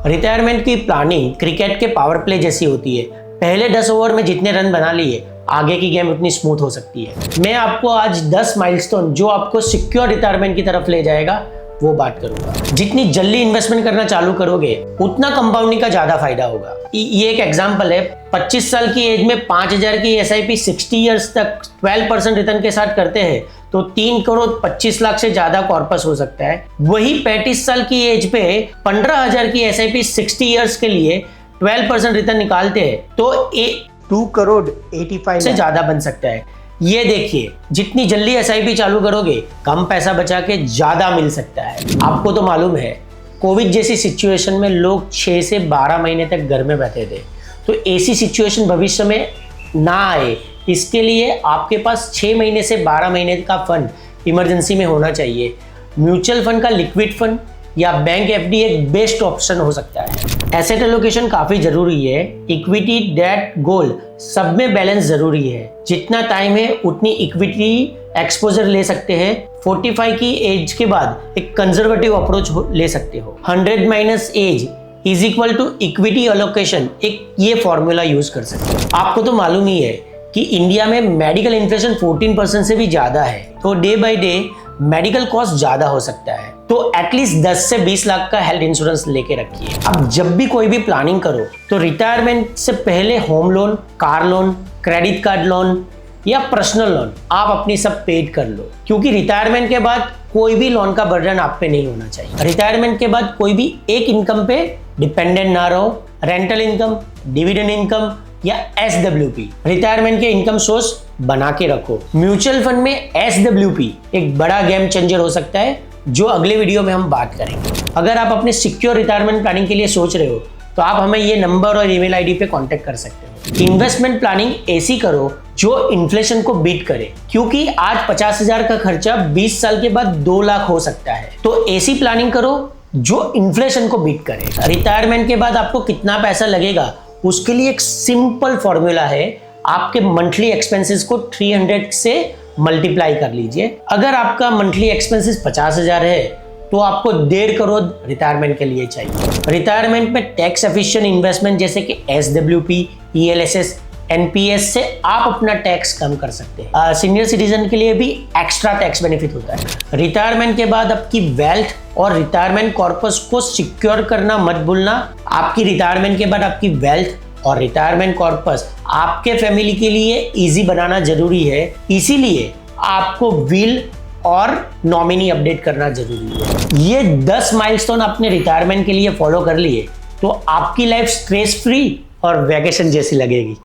Retirement की planning cricket के power play जैसी होती है। पहले 10 ओवर में जितने रन बना लिए, आगे की गेम उतनी स्मूथ हो सकती है। मैं आपको आज 10 माइलस्टोन जो आपको सिक्योर रिटायरमेंट की तरफ ले जाएगा वो बात करूंगा। जितनी जल्दी इन्वेस्टमेंट करना चालू करोगे उतना कंपाउंडिंग का ज्यादा फायदा होगा। ये एक एग्जांपल है। 25 साल की एज में 5000 की एसआईपी 60 इयर्स तक 12% रिटर्न के साथ करते हैं तो 3 करोड़ 25 लाख से ज्यादा कॉर्पस हो सकता है। वही 35 साल की एज पे 15,000 की एसआईपी 60 इयर्स के लिए 12% रिटर्न निकालते हैं तो 2 करोड़ 85 से ज्यादा बन सकता है। ये देखिए, जितनी जल्दी एसआईपी चालू करोगे कम पैसा बचा के ज्यादा मिल सकता है। आपको तो मालूम है, कोविड जैसी सिचुएशन में लोग 6 से 12 महीने तक घर में बैठे थे, तो ऐसी सिचुएशन भविष्य में ना आए इसके लिए आपके पास 6 महीने से 12 महीने का फंड इमरजेंसी में होना चाहिए। म्यूचुअल फंड का लिक्विड फंड या बैंक एफडी एक बेस्ट ऑप्शन हो सकता है। एसेट एलोकेशन काफी जरूरी है। इक्विटी, डेट, गोल्ड सब में बैलेंस जरूरी है। जितना टाइम है उतनी इक्विटी एक्सपोजर ले सकते हैं। 45 की एज के बाद एक कंजर्वेटिव अप्रोच ले सकते हो। 100 minus age is equal to equity allocation, एक ये फॉर्मूला यूज कर सकते हो। आपको तो मालूम ही है कि इंडिया में मेडिकल इन्फ्लेशन 14% से भी ज्यादा है, तो day by day medical cost ज्यादा हो सकता है। तो एटलीस्ट 10 से 20 लाख का हेल्थ इंश्योरेंस लेके रखिए। अब जब भी कोई भी प्लानिंग करो तो रिटायरमेंट से पहले home loan, car loan, credit card loan या पर्सनल लोन आप अपनी सब पेड कर लो, क्योंकि रिटायरमेंट के बाद कोई भी लोन का बर्डन आप पे नहीं होना चाहिए। रिटायरमेंट के बाद कोई भी एक इनकम पे डिपेंडेंट ना रहो। रेंटल इनकम, डिविडेंड इनकम या SWP रिटायरमेंट के इनकम सोर्स बना के रखो। म्यूचुअल फंड में SWP एक बड़ा गेम चेंजर हो सकता है, जो अगले वीडियो में हम बात करेंगे। अगर आप अपने सिक्योर रिटायरमेंट प्लानिंग के लिए सोच रहे हो तो आप हमें ये नंबर और ईमेल आईडी पे कांटेक्ट कर सकते हो। इन्वेस्टमेंट प्लानिंग ऐसी करो जो इन्फ्लेशन को बीट करे, क्योंकि आज 50,000 का खर्चा 20 साल के बाद 2 लाख हो सकता है। तो ऐसी प्लानिंग करो जो इन्फ्लेशन को बीट करे। रिटायरमेंट के बाद आपको कितना पैसा लगेगा उसके लिए एक सिंपल फॉर्मूला है। आपके मंथली एक्सपेंसेस को 300 से मल्टीप्लाई कर लीजिए। अगर आपका मंथली एक्सपेंसेस 50,000 है तो आपको 1.5 करोड़ रिटायरमेंट के लिए चाहिए। रिटायरमेंट में टैक्स एफिशिएंट इन्वेस्टमेंट जैसे कि SWP, ELSS, NPS से आप अपना टैक्स कम कर सकते हैं। सीनियर सिटीजन के लिए भी एक्स्ट्रा टैक्स बेनिफिट होता है। रिटायरमेंट के बाद आपकी वेल्थ और रिटायरमेंट कॉर्पस को सिक्योर करना मत भूलना। आपकी रिटायरमेंट के बाद आपकी वेल्थ और रिटायरमेंट कॉर्पस आपके फैमिली के लिए इजी बनाना जरूरी है। इसीलिए आपको विल और नॉमिनी अपडेट करना जरूरी है। ये 10 माइलस्टोन अपने रिटायरमेंट के लिए फॉलो कर लिए तो आपकी लाइफ स्ट्रेस फ्री और वैकेशन जैसी लगेगी।